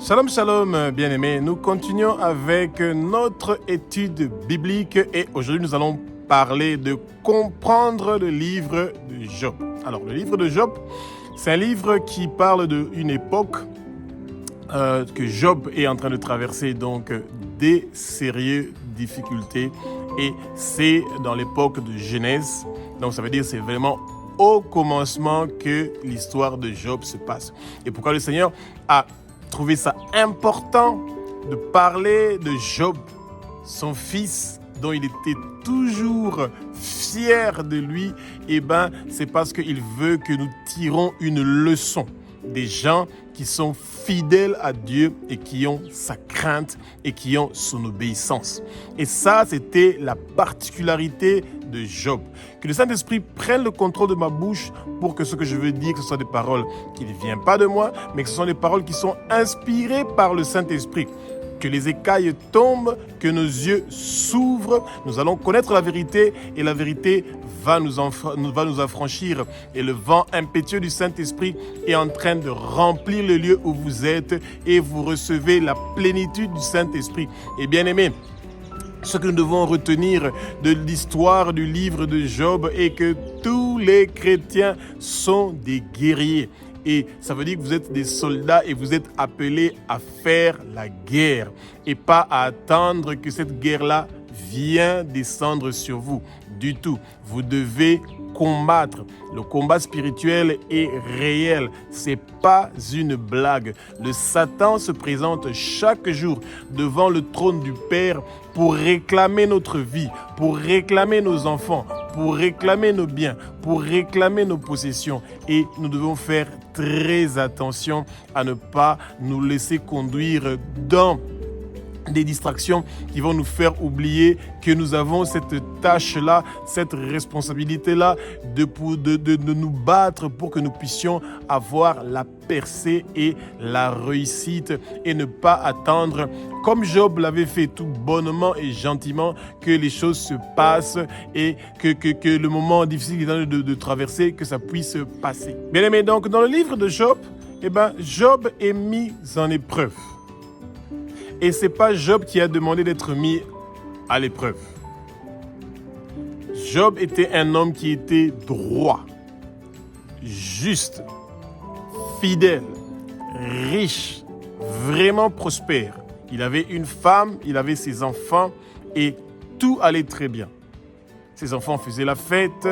Shalom, shalom, bien-aimés. Nous continuons avec notre étude biblique et aujourd'hui nous allons parler de comprendre le livre de Job. Alors, le livre de Job, c'est un livre qui parle d'une époque que Job est en train de traverser, donc des sérieuses difficultés, et c'est dans l'époque de Genèse. Donc, ça veut dire que c'est vraiment au commencement que l'histoire de Job se passe. Et pourquoi le Seigneur a trouvé ça important de parler de Job, son fils, dont il était toujours fier de lui, c'est parce qu'il veut que nous tirons une leçon des gens qui sont fidèles à Dieu et qui ont sa crainte et qui ont son obéissance. Et ça, c'était la particularité de Job. Que le Saint-Esprit prenne le contrôle de ma bouche pour que ce que je veux dire, que ce soit des paroles qui ne viennent pas de moi, mais que ce sont des paroles qui sont inspirées par le Saint-Esprit. Que les écailles tombent, que nos yeux s'ouvrent, nous allons connaître la vérité et la vérité va nous affranchir. Et le vent impétueux du Saint-Esprit est en train de remplir le lieu où vous êtes et vous recevez la plénitude du Saint-Esprit. Et bien aimés, ce que nous devons retenir de l'histoire du livre de Job est que tous les chrétiens sont des guerriers. Et ça veut dire que vous êtes des soldats et vous êtes appelés à faire la guerre et pas à attendre que cette guerre-là vienne descendre sur vous du tout. Vous devez combattre. Le combat spirituel est réel. C'est pas une blague. Le Satan se présente chaque jour devant le trône du Père pour réclamer notre vie, pour réclamer nos enfants, pour réclamer nos biens, pour réclamer nos possessions. Et nous devons faire très attention à ne pas nous laisser conduire dans des distractions qui vont nous faire oublier que nous avons cette tâche-là, cette responsabilité-là de nous battre pour que nous puissions avoir la percée et la réussite et ne pas attendre, comme Job l'avait fait tout bonnement et gentiment, que les choses se passent et que le moment difficile qu'il est en train de traverser, que ça puisse passer. Bien aimé, donc dans le livre de Job, Job est mis en épreuve. Et ce n'est pas Job qui a demandé d'être mis à l'épreuve. Job était un homme qui était droit, juste, fidèle, riche, vraiment prospère. Il avait une femme, il avait ses enfants et tout allait très bien. Ses enfants faisaient la fête,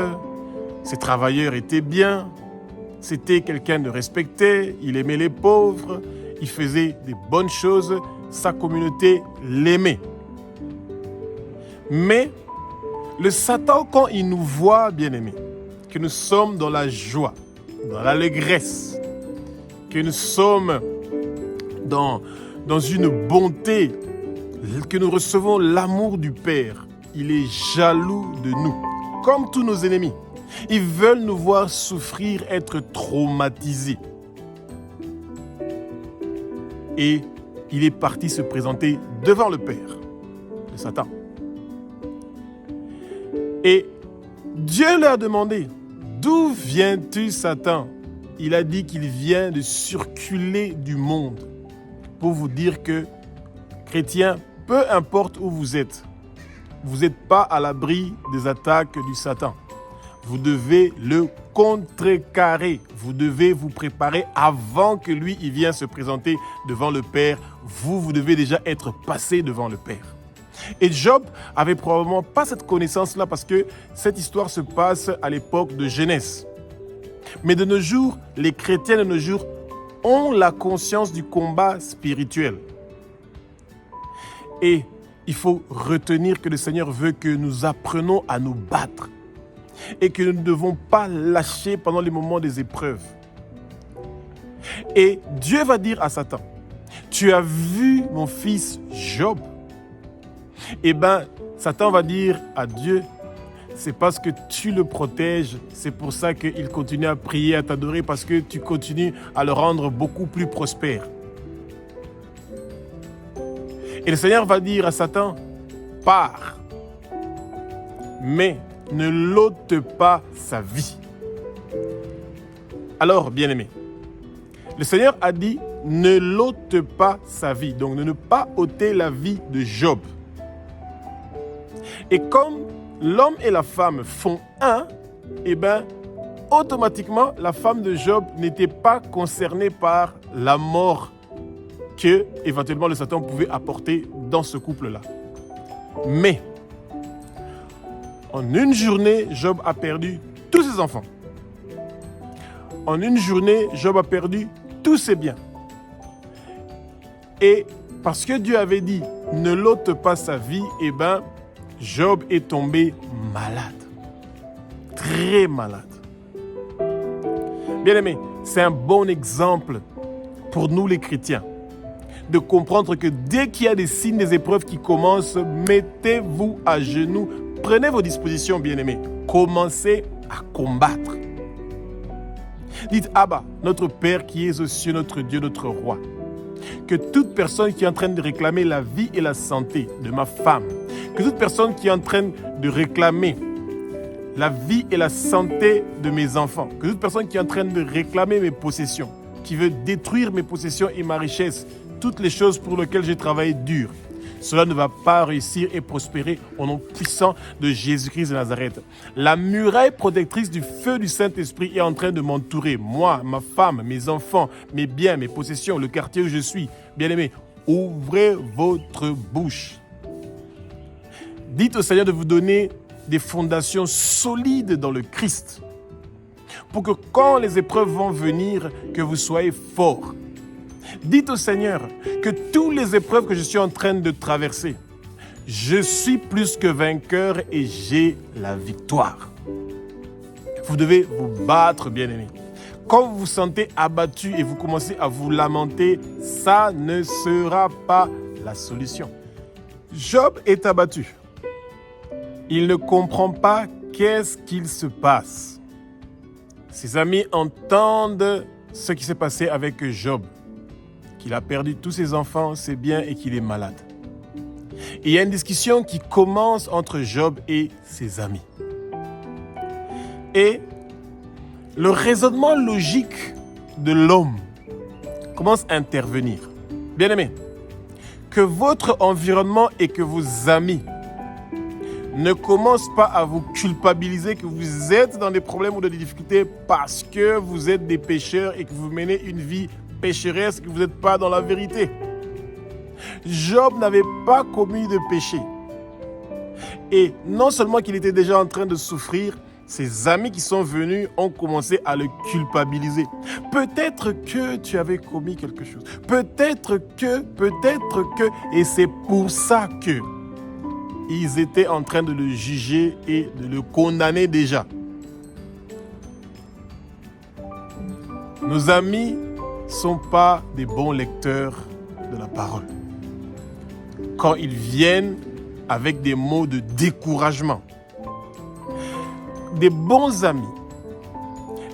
ses travailleurs étaient bien, c'était quelqu'un de respecté, il aimait les pauvres, il faisait des bonnes choses. Sa communauté l'aimait. Mais le Satan, quand il nous voit, bien-aimés, que nous sommes dans la joie, dans l'allégresse, que nous sommes dans une bonté, que nous recevons l'amour du Père, il est jaloux de nous, comme tous nos ennemis. Ils veulent nous voir souffrir, être traumatisés. Et il est parti se présenter devant le Père, le Satan. Et Dieu leur a demandé, d'où viens-tu, Satan? Il a dit qu'il vient de circuler du monde pour vous dire que, chrétiens, peu importe où vous êtes, vous n'êtes pas à l'abri des attaques du Satan. Vous devez le contrecarrer. Vous devez vous préparer avant que lui il vienne se présenter devant le Père. Vous devez déjà être passé devant le Père. Et Job avait probablement pas cette connaissance-là parce que cette histoire se passe à l'époque de Genèse. Mais de nos jours, les chrétiens de nos jours ont la conscience du combat spirituel. Et il faut retenir que le Seigneur veut que nous apprenions à nous battre. Et que nous ne devons pas lâcher pendant les moments des épreuves. Et Dieu va dire à Satan, tu as vu mon fils Job? Satan va dire à Dieu, c'est parce que tu le protèges, c'est pour ça qu'il continue à prier, à t'adorer, parce que tu continues à le rendre beaucoup plus prospère. Et le Seigneur va dire à Satan, pars, mais ne l'ôte pas sa vie. Alors, bien-aimés, le Seigneur a dit ne l'ôte pas sa vie. Donc, ne pas ôter la vie de Job. Et comme l'homme et la femme font un, automatiquement, la femme de Job n'était pas concernée par la mort que, éventuellement, le Satan pouvait apporter dans ce couple-là. Mais, en une journée, Job a perdu tous ses enfants. En une journée, Job a perdu tous ses biens. Et parce que Dieu avait dit, ne l'ôte pas sa vie, Job est tombé malade. Très malade. Bien-aimés, c'est un bon exemple pour nous les chrétiens de comprendre que dès qu'il y a des signes, des épreuves qui commencent, mettez-vous à genoux, prenez vos dispositions, bien-aimés, commencez à combattre. Dites, Abba, notre Père qui es aux cieux, notre Dieu, notre Roi, que toute personne qui est en train de réclamer la vie et la santé de ma femme, que toute personne qui est en train de réclamer la vie et la santé de mes enfants, que toute personne qui est en train de réclamer mes possessions, qui veut détruire mes possessions et ma richesse, toutes les choses pour lesquelles j'ai travaillé dur, cela ne va pas réussir et prospérer au nom puissant de Jésus-Christ de Nazareth. La muraille protectrice du feu du Saint-Esprit est en train de m'entourer. Moi, ma femme, mes enfants, mes biens, mes possessions, le quartier où je suis. Bien-aimés, ouvrez votre bouche. Dites au Seigneur de vous donner des fondations solides dans le Christ pour que quand les épreuves vont venir, que vous soyez forts. Dites au Seigneur que toutes les épreuves que je suis en train de traverser, je suis plus que vainqueur et j'ai la victoire. Vous devez vous battre, bien-aimés. Quand vous vous sentez abattu et vous commencez à vous lamenter, ça ne sera pas la solution. Job est abattu. Il ne comprend pas qu'est-ce qu'il se passe. Ses amis entendent ce qui s'est passé avec Job, qu'il a perdu tous ses enfants, ses biens et qu'il est malade. Et il y a une discussion qui commence entre Job et ses amis. Et le raisonnement logique de l'homme commence à intervenir. Bien-aimés, que votre environnement et que vos amis ne commencent pas à vous culpabiliser que vous êtes dans des problèmes ou des difficultés parce que vous êtes des pécheurs et que vous menez une vie pécheresse, que vous n'êtes pas dans la vérité. Job n'avait pas commis de péché. Et non seulement qu'il était déjà en train de souffrir, ses amis qui sont venus ont commencé à le culpabiliser. Peut-être que tu avais commis quelque chose. Peut-être que. Et c'est pour ça que ils étaient en train de le juger et de le condamner déjà. Nos amis ne sont pas des bons lecteurs de la parole. Quand ils viennent avec des mots de découragement, des bons amis,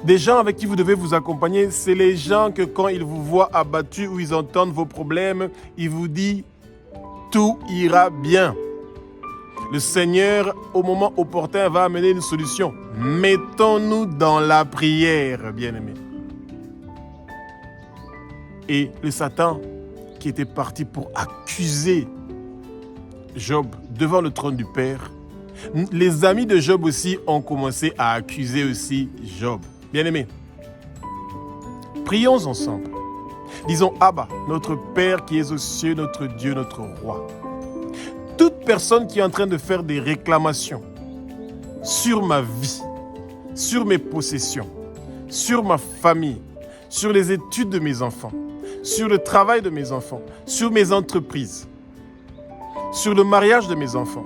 des gens avec qui vous devez vous accompagner, c'est les gens que quand ils vous voient abattus ou ils entendent vos problèmes, ils vous disent « tout ira bien ». Le Seigneur, au moment opportun, va amener une solution. Mettons-nous dans la prière, bien-aimés. Et le Satan, qui était parti pour accuser Job devant le trône du Père, les amis de Job aussi ont commencé à accuser aussi Job. Bien-aimés, prions ensemble. Disons, Abba, notre Père qui es aux cieux, notre Dieu, notre Roi. Toute personne qui est en train de faire des réclamations sur ma vie, sur mes possessions, sur ma famille, sur les études de mes enfants, sur le travail de mes enfants, sur mes entreprises, sur le mariage de mes enfants,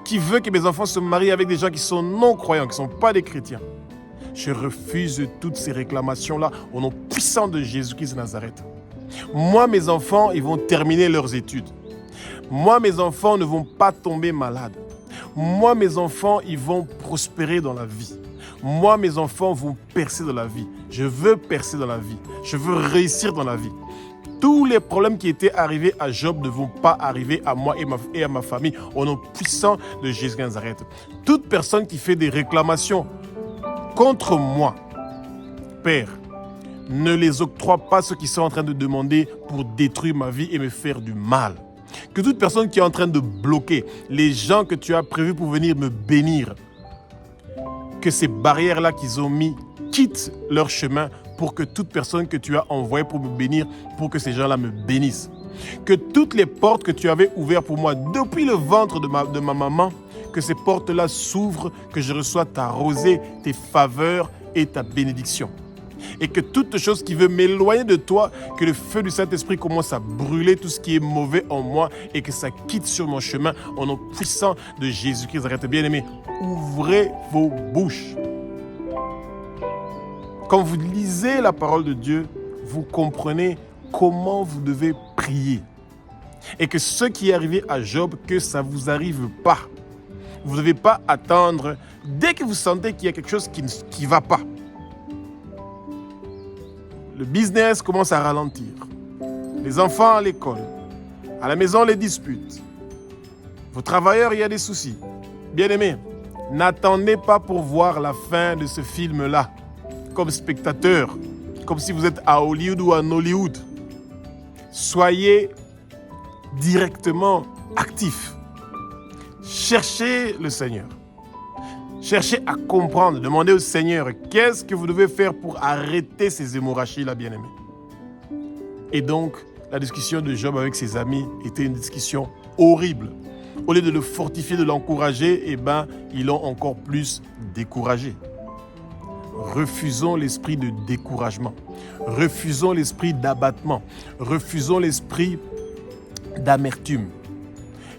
qui veut que mes enfants se marient avec des gens qui sont non-croyants, qui ne sont pas des chrétiens. Je refuse toutes ces réclamations-là au nom puissant de Jésus-Christ de Nazareth. Moi, mes enfants, ils vont terminer leurs études. Moi, mes enfants ne vont pas tomber malades. Moi, mes enfants, ils vont prospérer dans la vie. Moi, mes enfants vont percer dans la vie. Je veux percer dans la vie. Je veux réussir dans la vie. Tous les problèmes qui étaient arrivés à Job ne vont pas arriver à moi et à ma famille au nom puissant de Jésus de Nazareth. Toute personne qui fait des réclamations contre moi, Père, ne les octroie pas ceux qui sont en train de demander pour détruire ma vie et me faire du mal. Que toute personne qui est en train de bloquer les gens que tu as prévus pour venir me bénir, que ces barrières-là qu'ils ont mis quittent leur chemin pour que toute personne que tu as envoyée pour me bénir, pour que ces gens-là me bénissent. Que toutes les portes que tu avais ouvertes pour moi depuis le ventre de ma maman, que ces portes-là s'ouvrent, que je reçois ta rosée, tes faveurs et ta bénédiction. Et que toute chose qui veut m'éloigner de toi, que le feu du Saint-Esprit commence à brûler tout ce qui est mauvais en moi et que ça quitte sur mon chemin au nom puissant de Jésus-Christ. Arrêtez, bien-aimés, ouvrez vos bouches. Quand vous lisez la parole de Dieu, vous comprenez comment vous devez prier. Et que ce qui est arrivé à Job, que ça ne vous arrive pas. Vous ne devez pas attendre dès que vous sentez qu'il y a quelque chose qui ne va pas. Le business commence à ralentir. Les enfants à l'école. À la maison, les disputes. Vos travailleurs, il y a des soucis. Bien-aimés, n'attendez pas pour voir la fin de ce film-là comme spectateur, comme si vous êtes à Hollywood ou à Nollywood. Soyez directement actifs. Cherchez le Seigneur. Cherchez à comprendre. Demandez au Seigneur qu'est-ce que vous devez faire pour arrêter ces hémorragies-là, bien-aimés. Et donc, la discussion de Job avec ses amis était une discussion horrible. Au lieu de le fortifier, de l'encourager, ils l'ont encore plus découragé. Refusons l'esprit de découragement. Refusons l'esprit d'abattement. Refusons l'esprit d'amertume.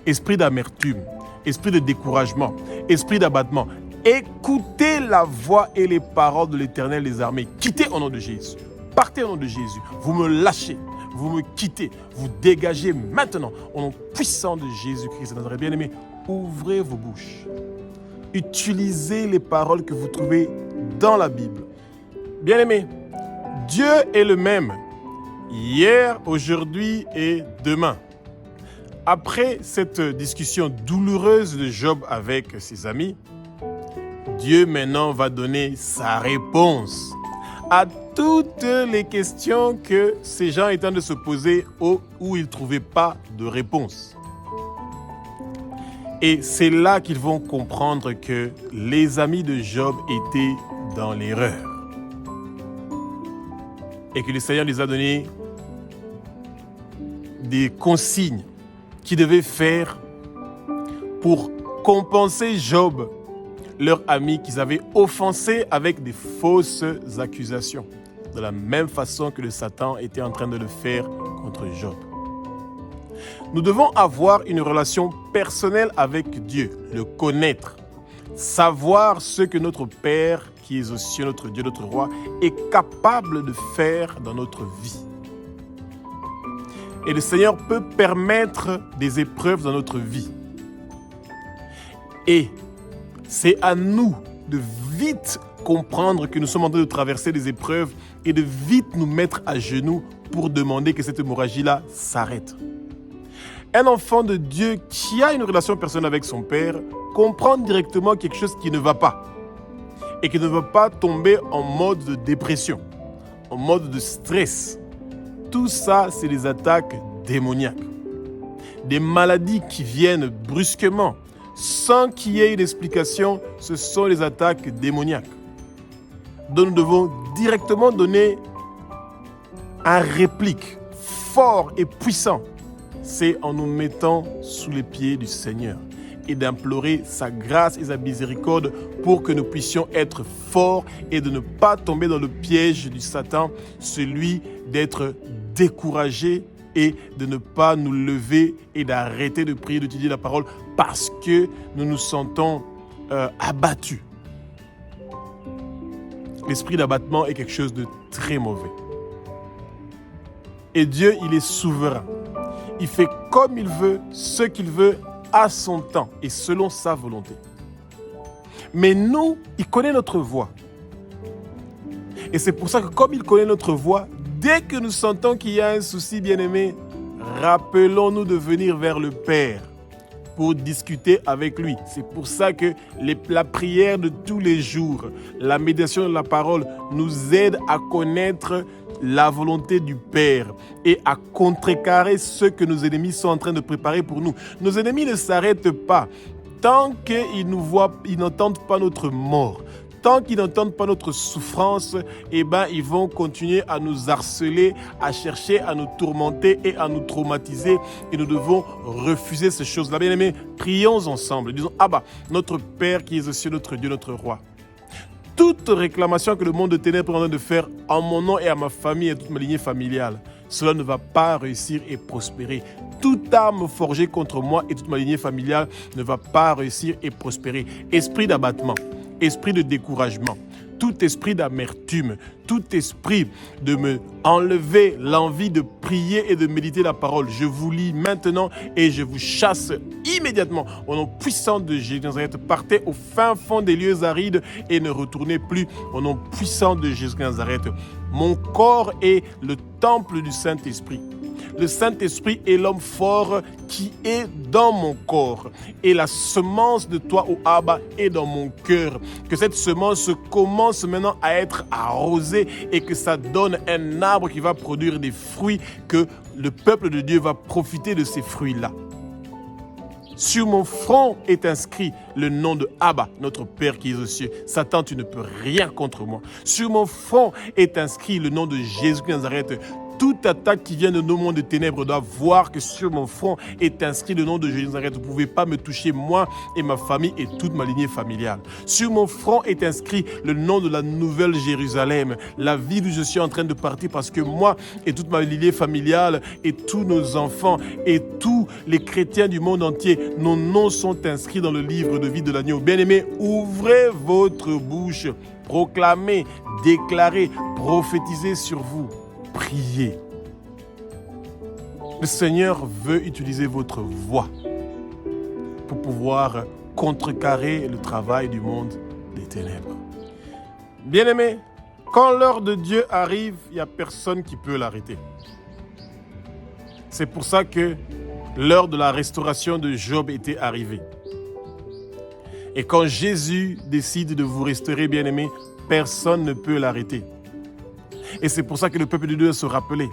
Esprit d'amertume, esprit de découragement, esprit d'abattement. Écoutez la voix et les paroles de l'Éternel des armées. Quittez au nom de Jésus. Partez au nom de Jésus. Vous me lâchez. Vous me quittez. Vous dégagez maintenant au nom puissant de Jésus-Christ. Notre bien-aimé, ouvrez vos bouches. Utilisez les paroles que vous trouvez dans la Bible. Bien-aimé, Dieu est le même hier, aujourd'hui et demain. Après cette discussion douloureuse de Job avec ses amis, Dieu maintenant va donner sa réponse à toutes les questions que ces gens étaient en train de se poser où ils ne trouvaient pas de réponse. Et c'est là qu'ils vont comprendre que les amis de Job étaient dans l'erreur. Et que le Seigneur les a donné des consignes qu'ils devaient faire pour compenser Job, leur ami qu'ils avaient offensé avec des fausses accusations. De la même façon que le Satan était en train de le faire contre Job. Nous devons avoir une relation personnelle avec Dieu, le connaître, savoir ce que notre Père, qui est aux cieux, notre Dieu, notre Roi, est capable de faire dans notre vie. Et le Seigneur peut permettre des épreuves dans notre vie. Et c'est à nous de vite comprendre que nous sommes en train de traverser des épreuves et de vite nous mettre à genoux pour demander que cette hémorragie-là s'arrête. Un enfant de Dieu qui a une relation personnelle avec son Père comprend directement quelque chose qui ne va pas et qui ne veut pas tomber en mode de dépression, en mode de stress. Tout ça, c'est des attaques démoniaques. Des maladies qui viennent brusquement, sans qu'il y ait une explication, ce sont les attaques démoniaques. Donc nous devons directement donner un réplique fort et puissant. C'est en nous mettant sous les pieds du Seigneur et d'implorer sa grâce et sa miséricorde pour que nous puissions être forts et de ne pas tomber dans le piège du Satan, celui d'être découragé et de ne pas nous lever et d'arrêter de prier, d'étudier la parole parce que nous nous sentons abattus. L'esprit d'abattement est quelque chose de très mauvais. Et Dieu, il est souverain. Il fait comme il veut, ce qu'il veut, à son temps et selon sa volonté. Mais nous, il connaît notre voie. Et c'est pour ça que comme il connaît notre voie, dès que nous sentons qu'il y a un souci, bien-aimé, rappelons-nous de venir vers le Père pour discuter avec lui. C'est pour ça que la prière de tous les jours, la méditation de la parole nous aide à connaître la volonté du Père et à contrecarrer ce que nos ennemis sont en train de préparer pour nous. Nos ennemis ne s'arrêtent pas tant qu'ils nous voient, ils n'entendent pas notre mort. Tant qu'ils n'entendent pas notre souffrance, ils vont continuer à nous harceler, à chercher à nous tourmenter et à nous traumatiser. Et nous devons refuser ces choses-là. Bien-aimés, prions ensemble. Disons, Abba, notre Père qui est aux cieux, notre Dieu, notre Roi. Toute réclamation que le monde de ténèbres est en train de faire en mon nom et à ma famille et à toute ma lignée familiale, cela ne va pas réussir et prospérer. Toute arme forgée contre moi et toute ma lignée familiale ne va pas réussir et prospérer. Esprit d'abattement, esprit de découragement, tout esprit d'amertume, tout esprit de me enlever l'envie de prier et de méditer la parole, je vous lis maintenant et je vous chasse immédiatement. Au nom puissant de Jésus de Nazareth, partez au fin fond des lieux arides et ne retournez plus. Au nom puissant de Jésus de Nazareth, mon corps est le temple du Saint-Esprit. Le Saint-Esprit est l'homme fort qui est dans mon corps. Et la semence de toi, ô Abba, est dans mon cœur. Que cette semence commence maintenant à être arrosée et que ça donne un arbre qui va produire des fruits, que le peuple de Dieu va profiter de ces fruits-là. Sur mon front est inscrit le nom de Abba, notre Père qui est aux cieux. Satan, tu ne peux rien contre moi. Sur mon front est inscrit le nom de Jésus de Nazareth. Toute attaque qui vient de nos mondes de ténèbres doit voir que sur mon front est inscrit le nom de Jésus de Nazareth. Vous ne pouvez pas me toucher, moi et ma famille et toute ma lignée familiale. Sur mon front est inscrit le nom de la nouvelle Jérusalem, la ville où je suis en train de partir parce que moi et toute ma lignée familiale et tous nos enfants et tous les chrétiens du monde entier, nos noms sont inscrits dans le livre de vie de l'agneau. Bien-aimés, ouvrez votre bouche, proclamez, déclarez, prophétisez sur vous. Priez. Le Seigneur veut utiliser votre voix pour pouvoir contrecarrer le travail du monde des ténèbres. Bien-aimés, quand l'heure de Dieu arrive, il n'y a personne qui peut l'arrêter. C'est pour ça que l'heure de la restauration de Job était arrivée. Et quand Jésus décide de vous restaurer, bien-aimés, personne ne peut l'arrêter. Et c'est pour ça que le peuple de Dieu doit se rappeler.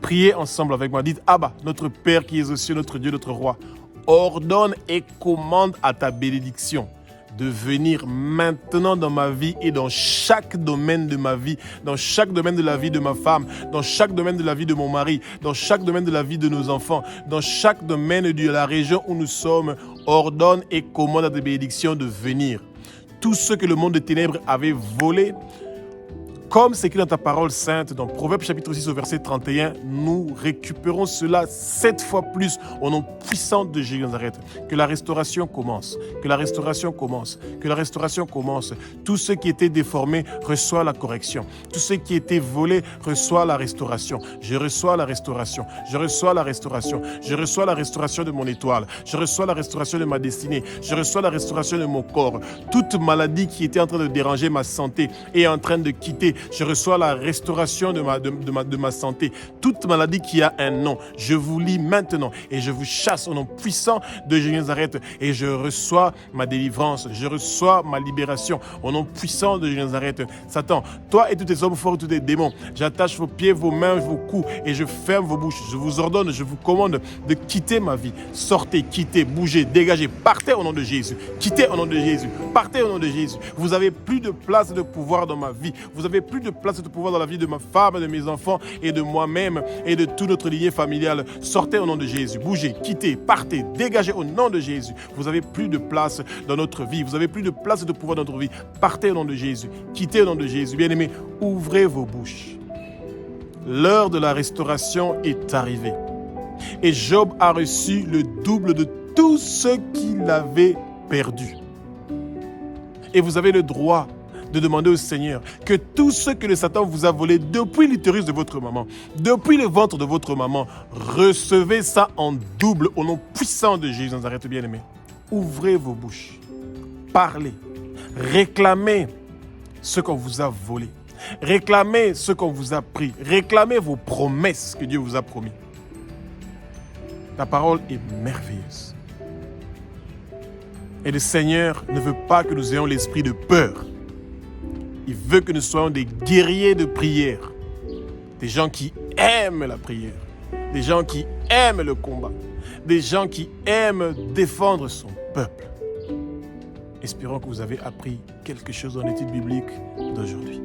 Priez ensemble avec moi. Dites, Abba, notre Père qui est aux cieux, notre Dieu, notre Roi, ordonne et commande à ta bénédiction de venir maintenant dans ma vie et dans chaque domaine de ma vie, dans chaque domaine de la vie de ma femme, dans chaque domaine de la vie de mon mari, dans chaque domaine de la vie de nos enfants, dans chaque domaine de la région où nous sommes. Ordonne et commande à ta bénédiction de venir. Tout ce que le monde des ténèbres avait volé, comme c'est écrit dans ta parole sainte, dans Proverbes chapitre 6 au verset 31, nous récupérons cela 7 fois plus au nom puissant de Jésus de Nazareth. Que la restauration commence, que la restauration commence, que la restauration commence. Tout ce qui était déformé reçoit la correction. Tout ce qui était volé reçoit la restauration. Je reçois la restauration. Je reçois la restauration. Je reçois la restauration de mon étoile. Je reçois la restauration de ma destinée. Je reçois la restauration de mon corps. Toute maladie qui était en train de déranger ma santé est en train de quitter. Je reçois la restauration de ma santé. Toute maladie qui a un nom, je vous lis maintenant et je vous chasse au nom puissant de Jésus de Nazareth et je reçois ma délivrance, je reçois ma libération au nom puissant de Jésus de Nazareth. Satan, toi et tous tes hommes forts et tous tes démons, j'attache vos pieds, vos mains, vos coups et je ferme vos bouches. Je vous ordonne, je vous commande de quitter ma vie. Sortez, quittez, bougez, dégagez, partez au nom de Jésus. Quittez au nom de Jésus. Partez au nom de Jésus. Vous n'avez plus de place de pouvoir dans ma vie. Vous n'avez plus de place de pouvoir dans la vie de ma femme, de mes enfants et de moi-même et de toute notre lignée familiale. Sortez au nom de Jésus. Bougez, quittez, partez, dégagez au nom de Jésus. Vous n'avez plus de place dans notre vie. Vous n'avez plus de place de pouvoir dans notre vie. Partez au nom de Jésus. Quittez au nom de Jésus. Bien-aimés, ouvrez vos bouches. L'heure de la restauration est arrivée. Et Job a reçu le double de tout ce qu'il avait perdu. Et vous avez le droit de demander au Seigneur que tout ce que le Satan vous a volé depuis l'utérus de votre maman, depuis le ventre de votre maman, recevez ça en double au nom puissant de Jésus de Nazareth, bien-aimé. Ouvrez vos bouches, parlez, réclamez ce qu'on vous a volé, réclamez ce qu'on vous a pris, réclamez vos promesses que Dieu vous a promis. Ta parole est merveilleuse. Et le Seigneur ne veut pas que nous ayons l'esprit de peur. Il veut que nous soyons des guerriers de prière. Des gens qui aiment la prière. Des gens qui aiment le combat. Des gens qui aiment défendre son peuple. Espérons que vous avez appris quelque chose dans l'étude biblique d'aujourd'hui.